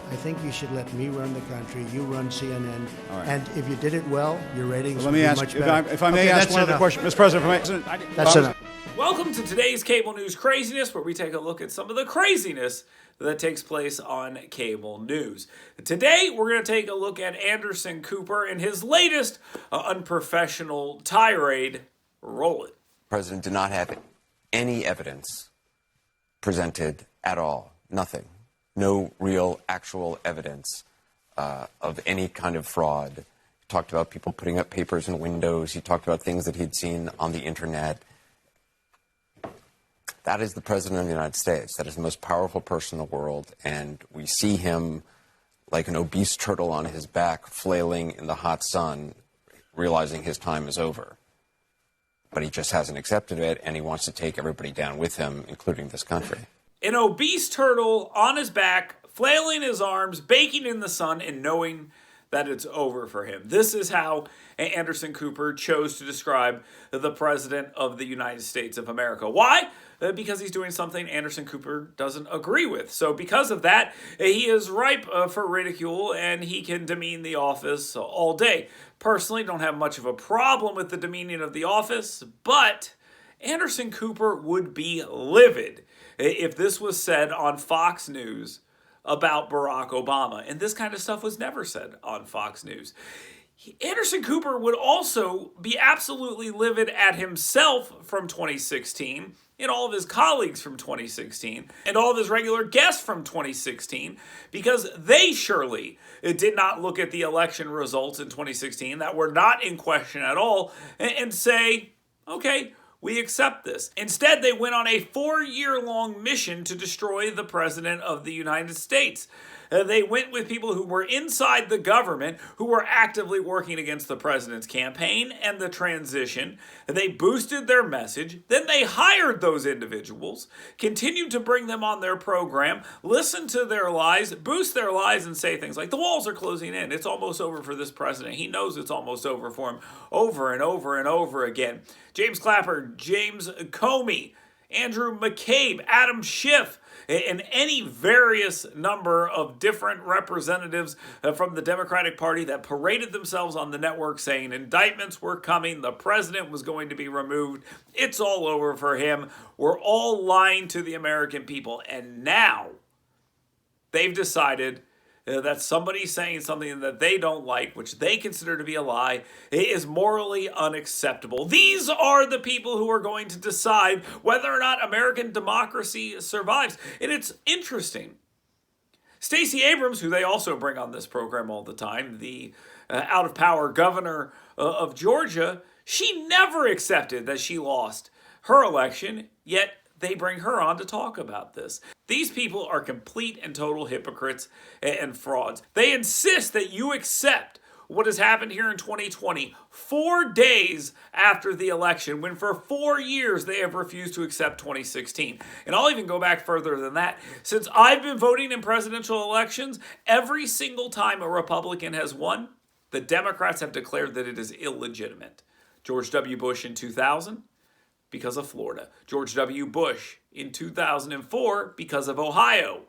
I think you should let me run the country. You run CNN. All right. And if you did it well, your ratings Let would me be ask, much better. if I may ask one other question. Mr. President, That's enough. Welcome to today's Cable News Craziness, where we take a look at some of the craziness that takes place on cable news. Today, we're going to take a look at Anderson Cooper and his latest unprofessional tirade. Roll it. The president did not have any evidence presented at all. Nothing. No real, actual evidence of any kind of fraud. He talked about people putting up papers in windows. He talked about things that he'd seen on the internet. That is the president of the United States. That is the most powerful person in the world. And we see him like an obese turtle on his back, flailing in the hot sun, realizing his time is over. But he just hasn't accepted it, and he wants to take everybody down with him, including this country. An obese turtle on his back, flailing his arms, baking in the sun, and knowing that it's over for him. This is how Anderson Cooper chose to describe the President of the United States of America. Why? Because he's doing something Anderson Cooper doesn't agree with. So because of that, he is ripe for ridicule, and he can demean the office all day. Personally, don't have much of a problem with the demeaning of the office, but Anderson Cooper would be livid if this was said on Fox News about Barack Obama. And this kind of stuff was never said on Fox News. Anderson Cooper would also be absolutely livid at himself from 2016, and all of his colleagues from 2016, and all of his regular guests from 2016, because they surely did not look at the election results in 2016 that were not in question at all and say, okay, we accept this. Instead, they went on a 4-year-long mission to destroy the President of the United States. They went with people who were inside the government, who were actively working against the president's campaign and the transition. They boosted their message. Then they hired those individuals, continued to bring them on their program, listen to their lies, boost their lies, and say things like, the walls are closing in. It's almost over for this president. He knows it's almost over for him, over and over and over again. James Clapper, James Comey, Andrew McCabe, Adam Schiff, and any various number of different representatives from the Democratic Party that paraded themselves on the network saying indictments were coming, the president was going to be removed, it's all over for him, we're all lying to the American people. And now they've decided that somebody saying something that they don't like, which they consider to be a lie, is morally unacceptable. These are the people who are going to decide whether or not American democracy survives. And it's interesting. Stacey Abrams, who they also bring on this program all the time, the out-of-power governor of Georgia, she never accepted that she lost her election, yet they bring her on to talk about this. These people are complete and total hypocrites and frauds. They insist that you accept what has happened here in 2020, 4 days after the election, when for 4 years they have refused to accept 2016. And I'll even go back further than that. Since I've been voting in presidential elections, every single time a Republican has won, the Democrats have declared that it is illegitimate. George W. Bush in 2000, because of Florida. George W. Bush in 2004 because of Ohio.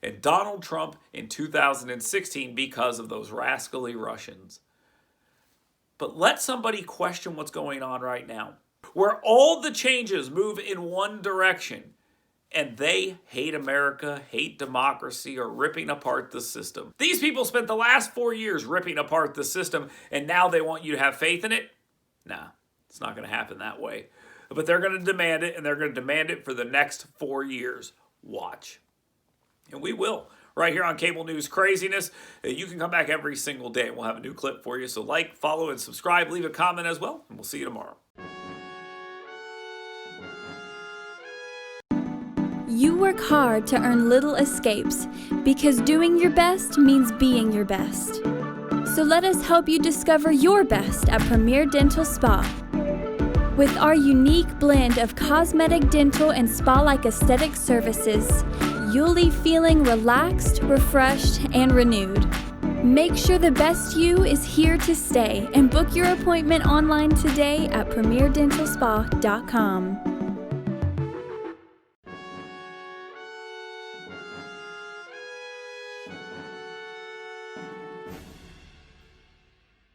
And Donald Trump in 2016 because of those rascally Russians. But let somebody question what's going on right now, where all the changes move in one direction, and they hate America, hate democracy, or ripping apart the system. These people spent the last 4 years ripping apart the system, and now they want you to have faith in it? Nah, it's not going to happen that way. But they're going to demand it, and they're going to demand it for the next 4 years. Watch. And we will. Right here on Cable News Craziness. You can come back every single day, and we'll have a new clip for you. So like, follow, and subscribe. Leave a comment as well, and we'll see you tomorrow. You work hard to earn little escapes, because doing your best means being your best. So let us help you discover your best at Premier Dental Spa. With our unique blend of cosmetic, dental, and spa-like aesthetic services, you'll leave feeling relaxed, refreshed, and renewed. Make sure the best you is here to stay and book your appointment online today at premierdentalspa.com.